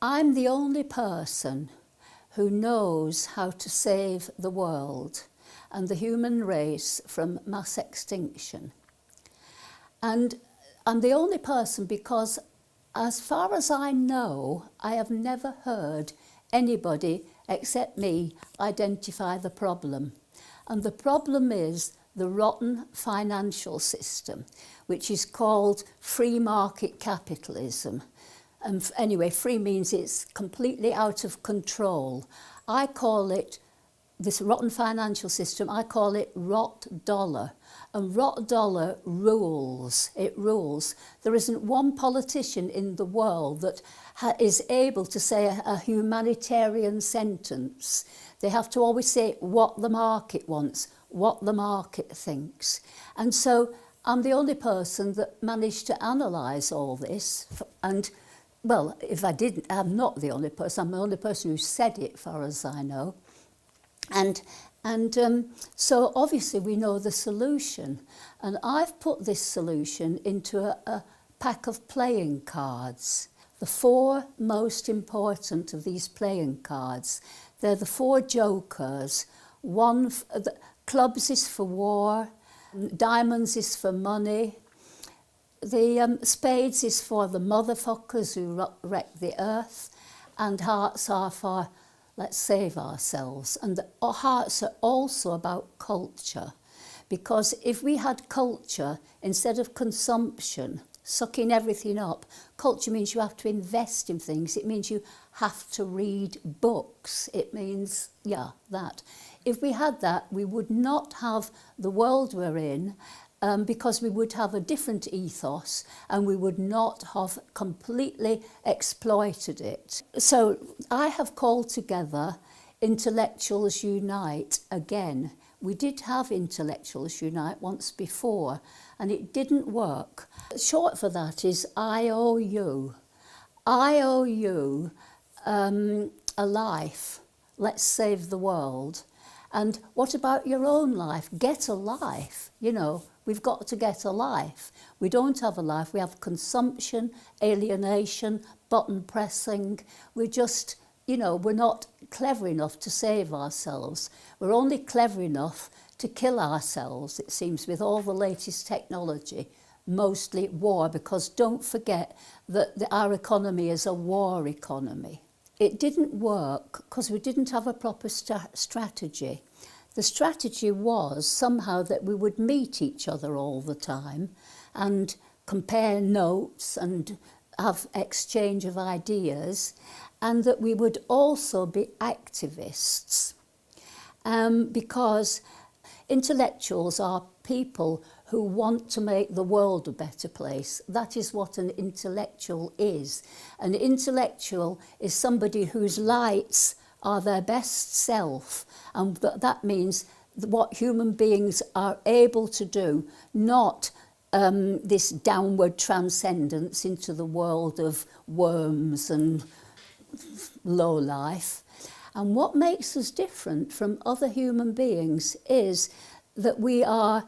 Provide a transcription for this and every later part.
I'm the only person who knows how to save the world and the human race from mass extinction. And I'm the only person because, as far as I know, I have never heard anybody except me identify the problem. And the problem is the rotten financial system, which is called free market capitalism. And anyway, free means it's completely out of control. I call it, this rotten financial system, I call it rot dollar. And rot dollar rules, it rules. There isn't one politician in the world that is able to say a humanitarian sentence. They have to always say what the market wants, what the market thinks. And so I'm the only person that managed to analyse all this. And, well, if I didn't, I'm not the only person. I'm the only person who said it, far as I know. And so obviously we know the solution. And I've put this solution into a pack of playing cards. The 4 most important of these playing cards, they're the 4 jokers. Clubs is for war, diamonds is for money, the spades is for the motherfuckers who wreck the earth, and hearts are for let's save ourselves. And our hearts are also about culture, because if we had culture instead of consumption, sucking everything up, culture means you have to invest in things. It means you have to read books. It means, yeah, that. If we had that, we would not have the world we're in, because we would have a different ethos and we would not have completely exploited it. So I have called together Intellectuals Unite again. We did have Intellectuals Unite once before and it didn't work. Short for that is IOU. IOU, a life. Let's save the world. And what about your own life? Get a life, you know. We've got to get a life. We don't have a life. We have consumption, alienation, button pressing. We're just, you know, we're not clever enough to save ourselves. We're only clever enough to kill ourselves, it seems, with all the latest technology, mostly war, because don't forget that our economy is a war economy. It didn't work because we didn't have a proper strategy. The strategy was somehow that we would meet each other all the time and compare notes and have exchange of ideas, and that we would also be activists. Because intellectuals are people who want to make the world a better place. That is what an intellectual is. An intellectual is somebody whose lights are their best self, and that means what human beings are able to do, not this downward transcendence into the world of worms and low life. And what makes us different from other human beings is that we are,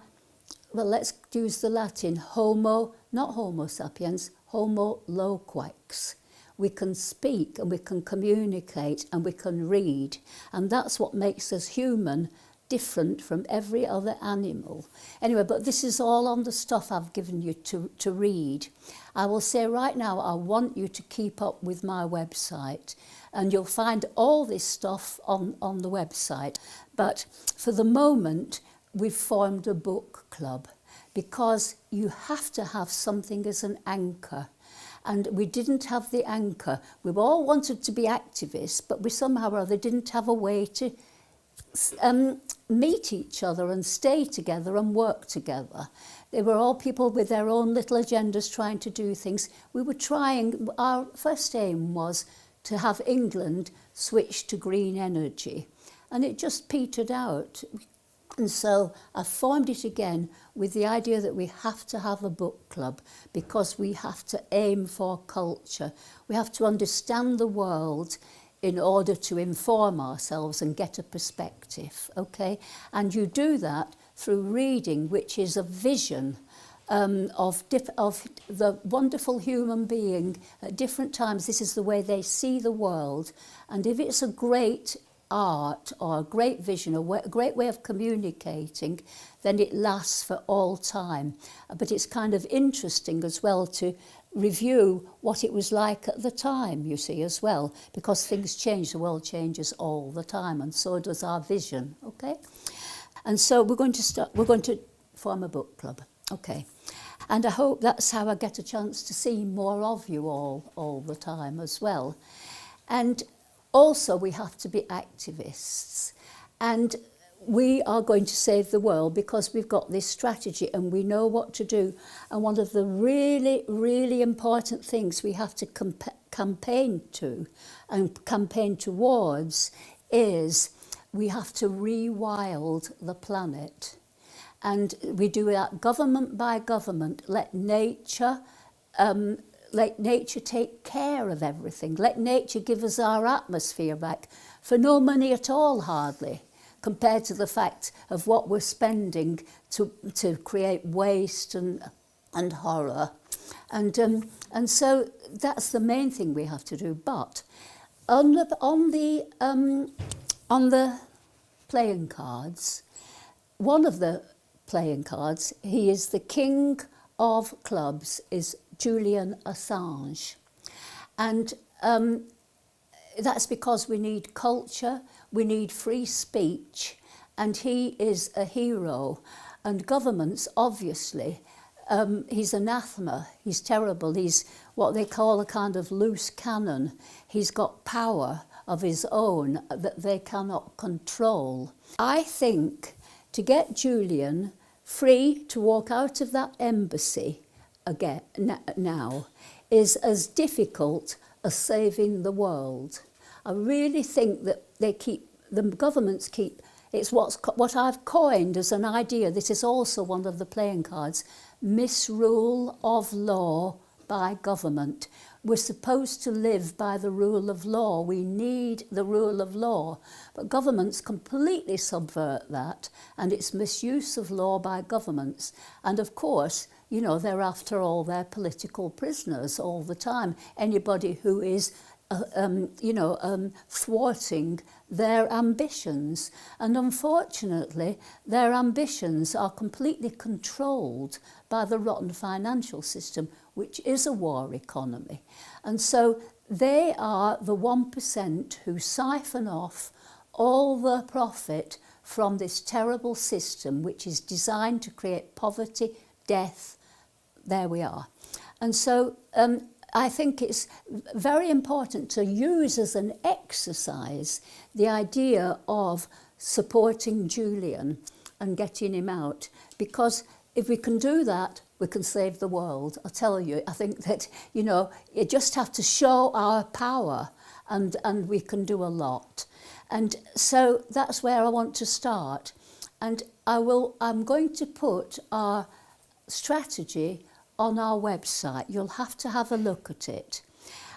well, let's use the Latin, not homo sapiens, homo loquax. We can speak and we can communicate and we can read, and that's what makes us human, different from every other animal. Anyway, but this is all on the stuff I've given you to read. I will say right now, I want you to keep up with my website, and you'll find all this stuff on the website. But for the moment, we've formed a book club, because you have to have something as an anchor. And we didn't have the anchor. We all wanted to be activists, but we somehow or other didn't have a way to meet each other and stay together and work together. They were all people with their own little agendas trying to do things. We were trying, our first aim was to have England switch to green energy. And it just petered out. And so I formed it again with the idea that we have to have a book club, because we have to aim for culture. We have to understand the world in order to inform ourselves and get a perspective, okay? And you do that through reading, which is a vision. of the wonderful human being at different times. This is the way they see the world. And if it's a great art or a great vision, a great way of communicating, then it lasts for all time. But it's kind of interesting as well to review what it was like at the time, you see, as well, because things change, the world changes all the time, and so does our vision, okay? And so we're going to form a book club, okay? And I hope that's how I get a chance to see more of you all the time as well. And also we have to be activists, and we are going to save the world because we've got this strategy and we know what to do. And one of the really, really important things we have to campaign to and campaign towards is we have to rewild the planet. And we do that government by government. Let nature take care of everything. Let nature give us our atmosphere back for no money at all, hardly, compared to the fact of what we're spending to create waste and horror. And so that's the main thing we have to do. But on the playing cards, one of the playing cards, he is the king of clubs, is Julian Assange. And that's because we need culture, we need free speech, and he is a hero. And governments, obviously, he's anathema, he's terrible, he's what they call a kind of loose cannon. He's got power of his own that they cannot control. I think to get Julian free to walk out of that embassy again now is as difficult as saving the world. I really think that the governments keep, it's what I've coined as an idea, this is also one of the playing cards, misrule of law by government. We're supposed to live by the rule of law. We need the rule of law. But governments completely subvert that, and it's misuse of law by governments. And of course, you know, they're after all their political prisoners all the time. Anybody who is thwarting their ambitions. And unfortunately, their ambitions are completely controlled by the rotten financial system, which is a war economy. And so they are the 1% who siphon off all the profit from this terrible system, which is designed to create poverty, death. There we are. And so I think it's very important to use as an exercise the idea of supporting Julian and getting him out, because if we can do that, we can save the world. I tell you, I think that, you know, you just have to show our power and we can do a lot. And so that's where I want to start. And I'm going to put our strategy on our website. You'll have to have a look at it.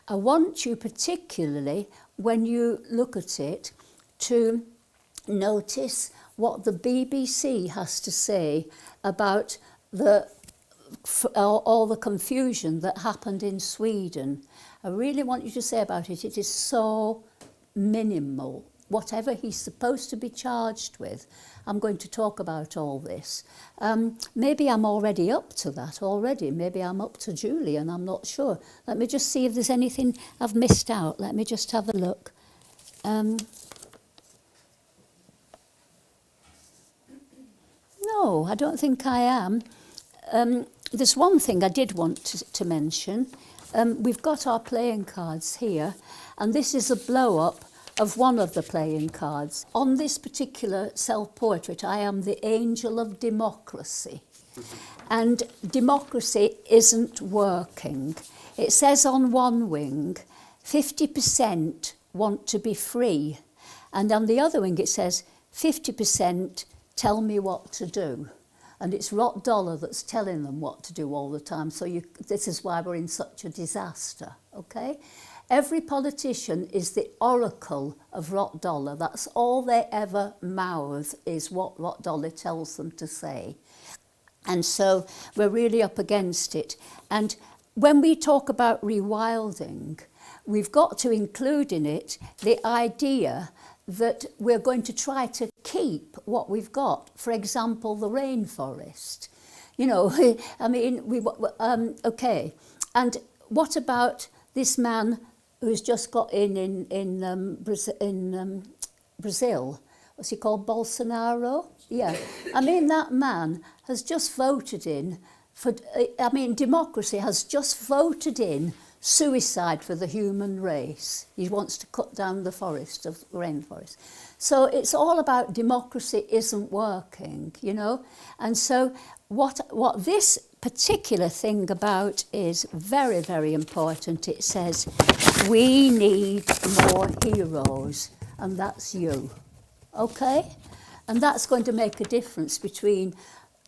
I want you particularly, when you look at it, to notice what the BBC has to say about all the confusion that happened in Sweden. I really want you to say about it, it is so minimal. Whatever he's supposed to be charged with, I'm going to talk about all this. Maybe I'm already up to that already. Maybe I'm up to Julian, I'm not sure. Let me just see if there's anything I've missed out. Let me just have a look. No, I don't think I am. There's one thing I did want to mention. We've got our playing cards here, and this is a blow-up of one of the playing cards. On this particular self-portrait, I am the angel of democracy. And democracy isn't working. It says on one wing, 50% want to be free. And on the other wing, it says, 50% tell me what to do. And it's Rot Dollar that's telling them what to do all the time. So this is why we're in such a disaster, okay? Every politician is the oracle of Rot Dollar. That's all they ever mouth, is what Rot Dollar tells them to say. And so we're really up against it. And when we talk about rewilding, we've got to include in it the idea that we're going to try to keep what we've got. For example, the rainforest. You know, I mean, okay. And what about this man who's just got in Brazil? What's he called? Bolsonaro? Yeah. I mean, that man has just voted in for, I mean, democracy has just voted in suicide for the human race. He wants to cut down the rainforest. So it's all about democracy isn't working, you know. And so what this particular thing about is very, very important. It says, we need more heroes, and that's you. Okay? And that's going to make a difference between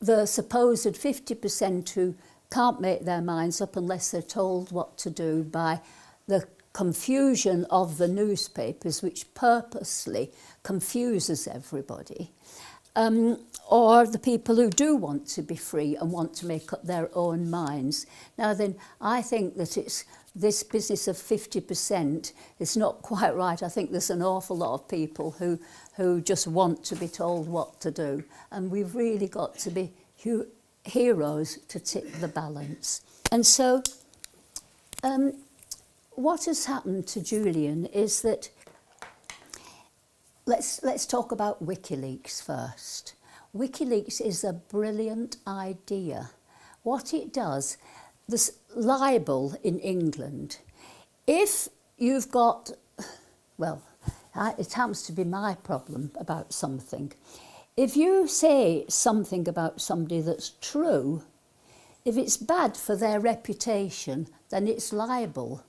the supposed 50% who can't make their minds up unless they're told what to do by the confusion of the newspapers, which purposely confuses everybody, or the people who do want to be free and want to make up their own minds. Now then, I think that it's this business of 50% is not quite right. I think there's an awful lot of people who just want to be told what to do, and we've really got to be heroes to tip the balance. And so what has happened to Julian is that let's talk about WikiLeaks first. WikiLeaks is a brilliant idea. What it does, this libel in England, if you've got, well, it happens to be my problem about something. If you say something about somebody that's true, if it's bad for their reputation, then it's libel.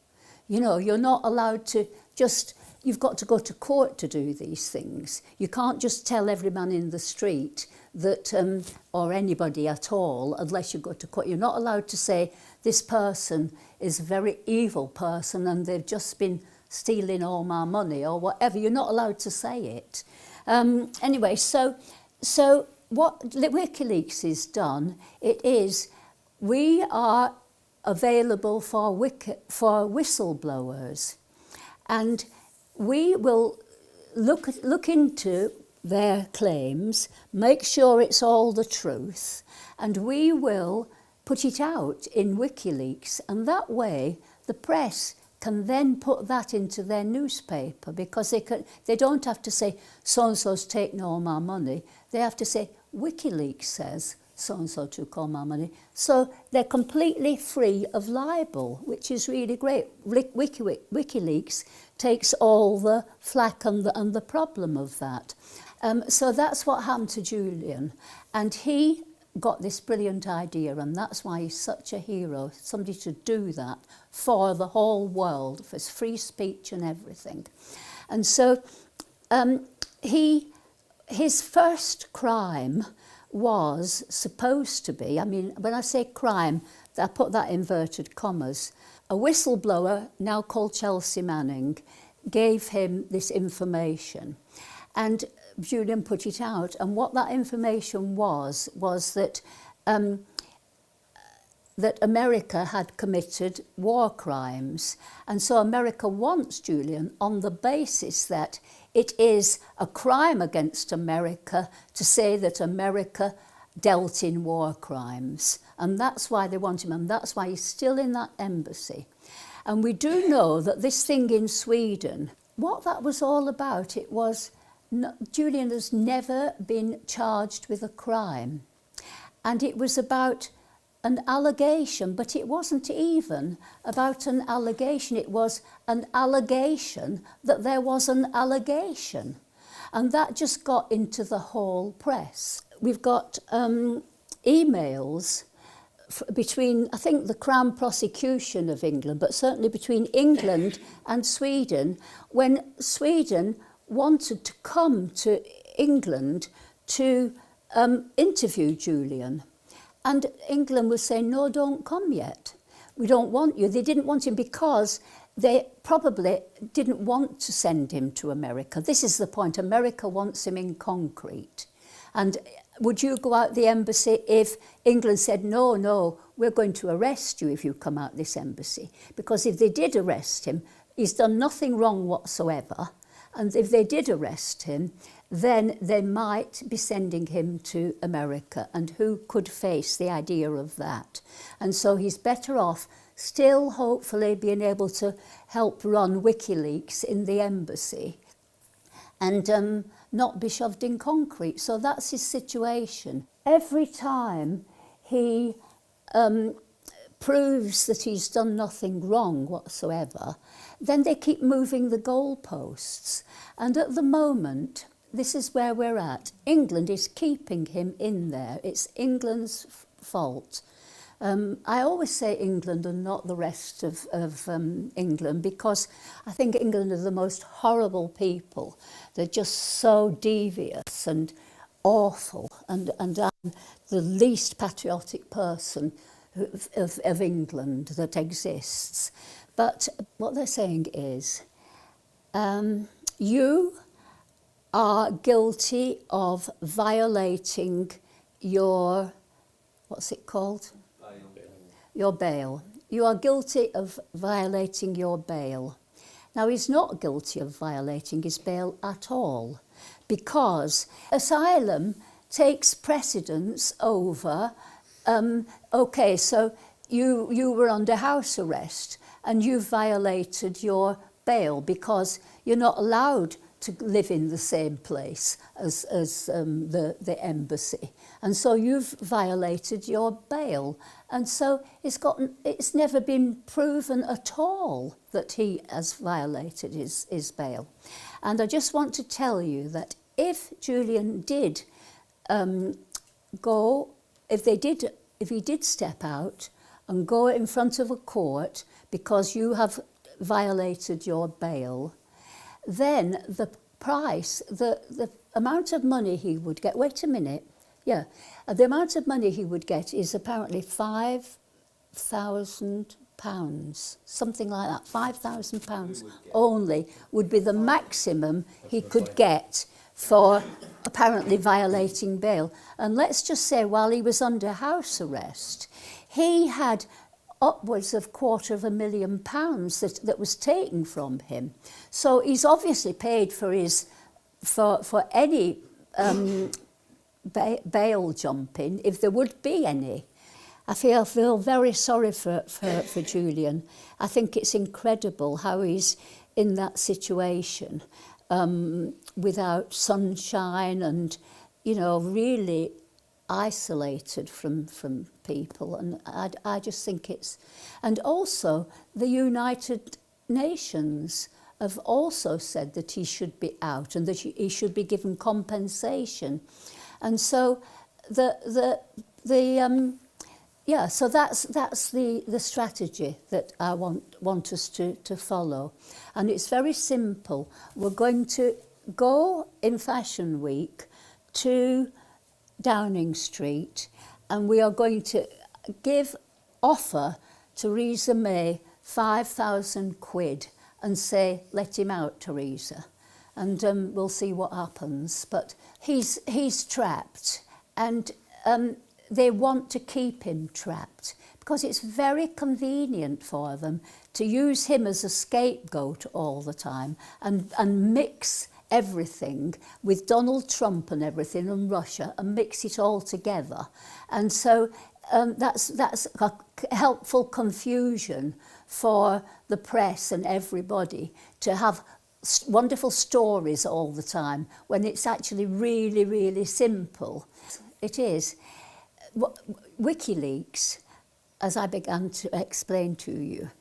You know, you're not allowed to just, you've got to go to court to do these things. You can't just tell every man in the street that, or anybody at all, unless you go to court. You're not allowed to say, this person is a very evil person and they've just been stealing all my money or whatever. You're not allowed to say it. Anyway, so what WikiLeaks has done, it is, we are available for whistleblowers, and we will look into their claims, make sure it's all the truth, and we will put it out in WikiLeaks, and that way the press can then put that into their newspaper, because they don't have to say so-and-so's taken all my money. They have to say WikiLeaks says so-and-so took all my money. So they're completely free of libel, which is really great. WikiLeaks takes all the flack and the problem of that. So that's what happened to Julian. And he got this brilliant idea, and that's why he's such a hero, somebody to do that for the whole world, for his free speech and everything. And so his first crime was supposed to be, I mean, when I say crime, I put that in inverted commas. A whistleblower, now called Chelsea Manning, gave him this information. And Julian put it out, and what that information was that that America had committed war crimes, and so America wants Julian on the basis that it is a crime against America to say that America dealt in war crimes, and that's why they want him, and that's why he's still in that embassy. And we do know that this thing in Sweden, what that was all about, it was Julian has never been charged with a crime, and it was about an allegation, but it wasn't even about an allegation, it was an allegation that there was an allegation, and that just got into the whole press. We've got emails between, I think, the Crown Prosecution of England, but certainly between England and Sweden, when Sweden wanted to come to England to interview Julian. And England was saying, no, don't come yet. We don't want you. They didn't want him because they probably didn't want to send him to America. This is the point. America wants him in concrete. And would you go out the embassy if England said, no, no, we're going to arrest you if you come out this embassy? Because if they did arrest him, he's done nothing wrong whatsoever. And if they did arrest him, then they might be sending him to America. And who could face the idea of that? And so he's better off still hopefully being able to help run WikiLeaks in the embassy and not be shoved in concrete. So that's his situation. Every time he proves that he's done nothing wrong whatsoever, then they keep moving the goalposts. And at the moment, this is where we're at. England is keeping him in there. It's England's fault. I always say England and not the rest of England, because I think England are the most horrible people. They're just so devious and awful, and I'm the least patriotic person of England that exists. But what they're saying is, you are guilty of violating your, what's it called? Your bail. You are guilty of violating your bail. Now, he's not guilty of violating his bail at all, because asylum takes precedence over, okay, so you were under house arrest and you violated your bail because you're not allowed to live in the same place as the embassy. And so you've violated your bail. And so it's never been proven at all that he has violated his bail. And I just want to tell you that if Julian did if he did step out and go in front of a court because you have violated your bail, then the price, the amount of money he would get, wait a minute, yeah, the amount of money he would get is apparently £5,000, something like that. £5,000 only would be the maximum he could get for apparently violating bail. And let's just say while he was under house arrest, he had upwards of £250,000 that was taken from him. So he's obviously paid for for any bail jumping, if there would be any. I feel very sorry for Julian. I think it's incredible how he's in that situation without sunshine and, you know, really isolated from people, and I just think it's... And also the United Nations have also said that he should be out and that he should be given compensation. And so so that's the strategy that I want us to follow. And it's very simple. We're going to go in Fashion Week to Downing Street, and we are going to offer Theresa May £5,000 and say, let him out, Theresa. And we'll see what happens. But he's trapped, and they want to keep him trapped because it's very convenient for them to use him as a scapegoat all the time and mix everything with Donald Trump and everything and Russia and mix it all together. And so that's a helpful confusion for the press and everybody to have wonderful stories all the time when it's actually really, really simple. It is. WikiLeaks, as I began to explain to you,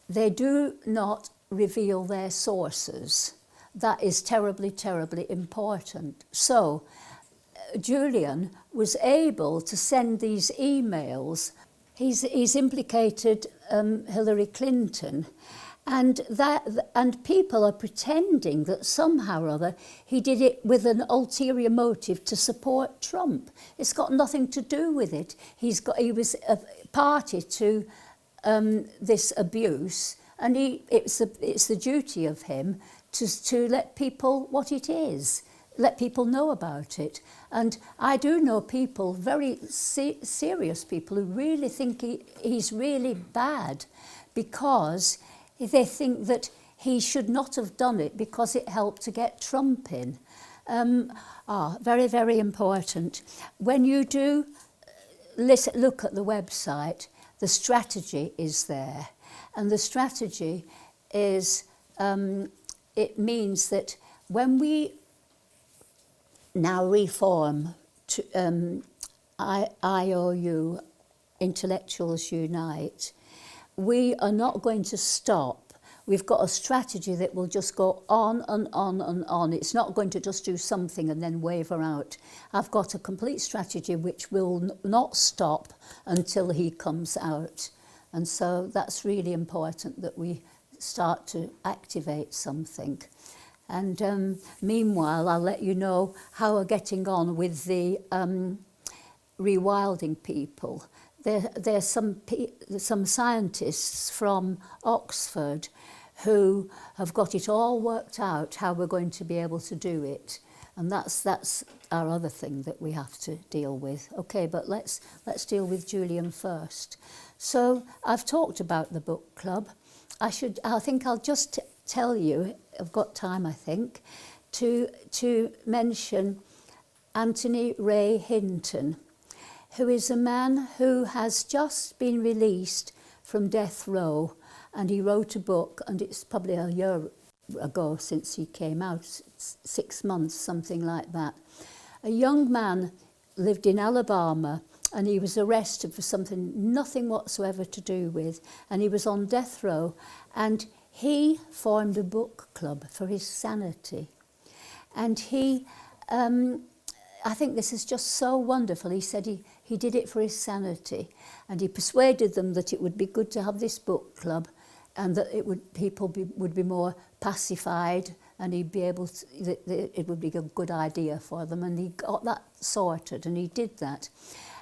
they do not reveal their sources. That is terribly, terribly important. So Julian was able to send these emails. He's implicated Hillary Clinton, and people are pretending that somehow or other he did it with an ulterior motive to support Trump. It's got nothing to do with it. He was a party to this abuse, and it's the duty of him to let people what it is. let people know about it. And I do know people, very serious people, who really think he's really bad because they think that he should not have done it because it helped to get Trump in. Very, very important. When you do look at the website, the strategy is there. And the strategy is, it means that when we now reform to, IOU, Intellectuals Unite, we are not going to stop. We've got a strategy that will just go on and on and on. It's not going to just do something and then waver out. I've got a complete strategy which will not stop until he comes out. And so that's really important that we start to activate something. And meanwhile, I'll let you know how we're getting on with the rewilding people. There's some scientists from Oxford who have got it all worked out how we're going to be able to do it. And that's our other thing that we have to deal with. Okay, but let's deal with Julian first. So I've talked about the book club. I think I'll just tell you, I've got time I think, to mention Anthony Ray Hinton, who is a man who has just been released from death row, and he wrote a book, and it's probably a year ago since he came out, 6 months, something like that. A young man lived in Alabama, and he was arrested for something nothing whatsoever to do with, and he was on death row, and he formed a book club for his sanity. And he, I think this is just so wonderful. He said he did it for his sanity, and he persuaded them that it would be good to have this book club, and that people would be more pacified, and he'd be able to, it would be a good idea for them, and he got that sorted, and he did that.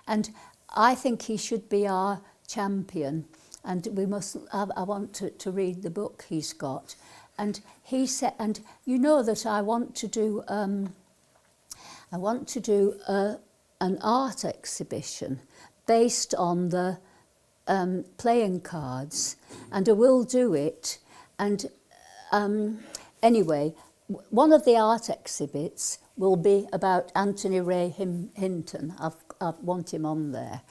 And I think he should be our champion, and we must. I want to read the book he's got, and he said, and you know that I want to do an art exhibition based on the playing cards, and I will do it. And anyway, one of the art exhibits will be about Anthony Ray Hinton. I want him on there,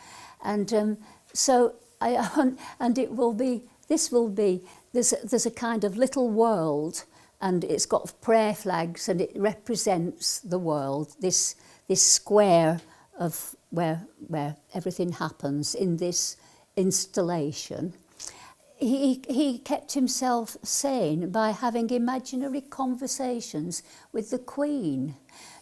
and so and it will be. This will be. There's a kind of little world, and it's got prayer flags, and it represents the world. This square of where everything happens in this installation. He kept himself sane by having imaginary conversations with the Queen,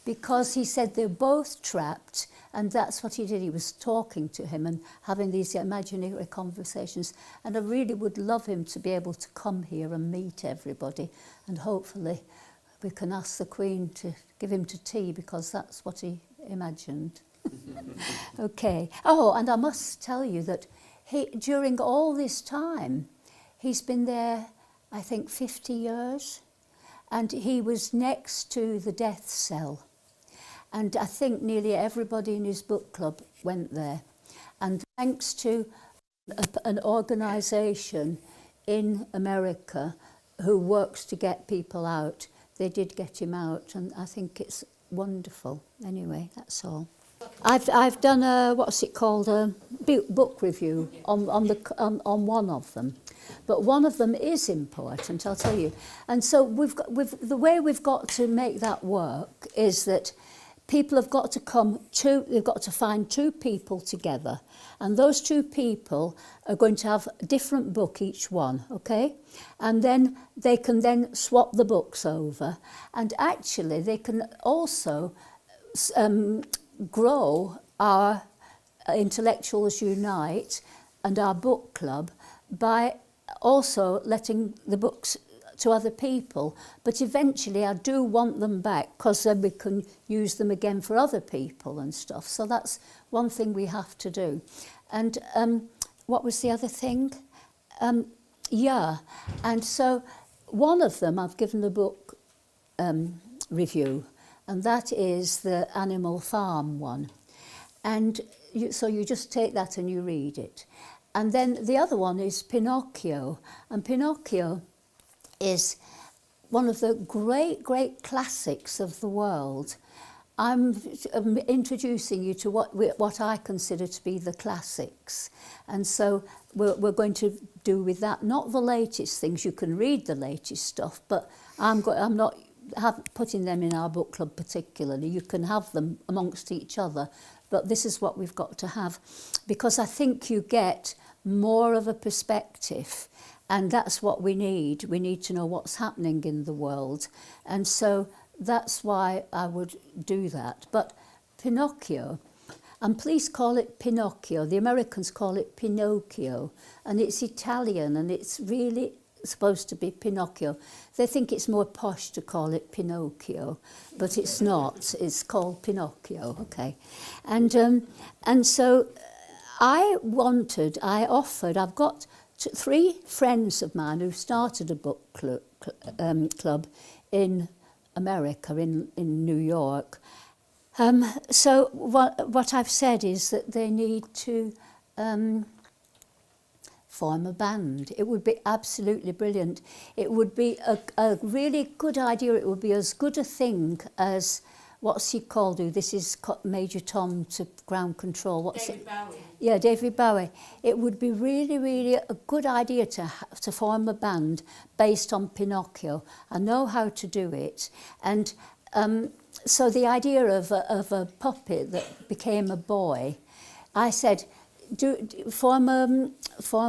because he said they're both trapped, and that's what he did. He was talking to him and having these imaginary conversations, and I really would love him to be able to come here and meet everybody, and hopefully we can ask the Queen to give him to tea, because that's what he imagined. Okay. Oh, and I must tell you that during all this time, he's been there, I think, 50 years, and he was next to the death cell. And I think nearly everybody in his book club went there. And thanks to an organisation in America who works to get people out, they did get him out, and I think it's wonderful. Anyway, that's all. I've done a, what's it called, a book review on one of them, but one of them is important, I'll tell you. And so the way we've got to make that work is that people have got to they've got to find two people together, and those two people are going to have a different book each one, okay? And then they can then swap the books over, and actually they can also grow our Intellectuals Unite and our book club by also letting the books to other people. But eventually I do want them back, because then we can use them again for other people and stuff. So that's one thing we have to do. And what was the other thing? Yeah, and so one of them I've given the book review, and that is the Animal Farm one. And so you just take that and you read it. And then the other one is Pinocchio, and Pinocchio is one of the great, great classics of the world. I'm introducing you to what I consider to be the classics. And so we're going to do with that, not the latest things. You can read the latest stuff, but I'm not putting them in our book club particularly. You can have them amongst each other, but this is what we've got to have, because I think you get more of a perspective. And that's what we need. We need to know what's happening in the world. And so that's why I would do that. But Pinocchio, and please call it Pinocchio. The Americans call it Pinocchio. And it's Italian, and it's really supposed to be Pinocchio. They think it's more posh to call it Pinocchio, but it's not. It's called Pinocchio, okay. And so I've got 3 friends of mine who started a book club in America, in New York. So what I've said is that they need to form a band. It would be absolutely brilliant. It would be a really good idea. It would be as good a thing as, what's he called? This is Major Tom to ground control. David Bowie. Yeah, David Bowie. It would be really, really a good idea to form a band based on Pinocchio. I know how to do it. And so the idea of a puppet that became a boy, I said, form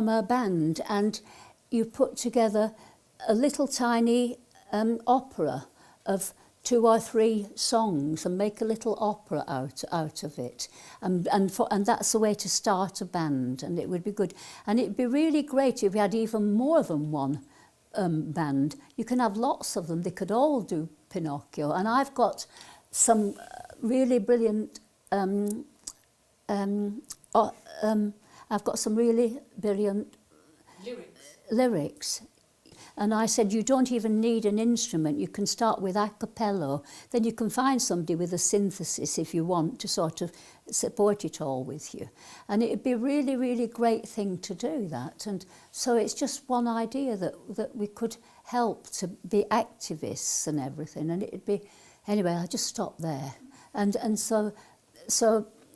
a band, and you put together a little tiny opera of 2 or 3 songs and make a little opera out of it, and that's the way to start a band, and it would be good. And it'd be really great if we had even more than one band. You can have lots of them. They could all do Pinocchio, and I've got some really brilliant I've got some really brilliant lyrics. And I said, you don't even need an instrument. You can start with a cappella. Then you can find somebody with a synthesis if you want to sort of support it all with you. And it'd be a really, really great thing to do that. And so it's just one idea that we could help to be activists and everything. And it'd be, anyway, I'll just stop there. And so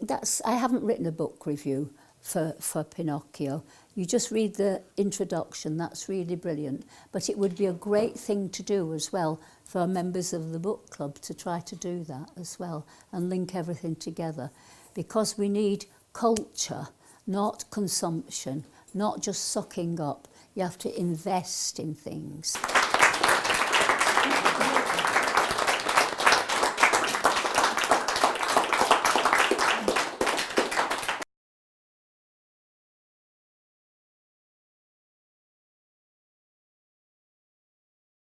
that's, I haven't written a book review for Pinocchio. You just read the introduction, that's really brilliant. But it would be a great thing to do as well for members of the book club to try to do that as well and link everything together. Because we need culture, not consumption, not just sucking up. You have to invest in things.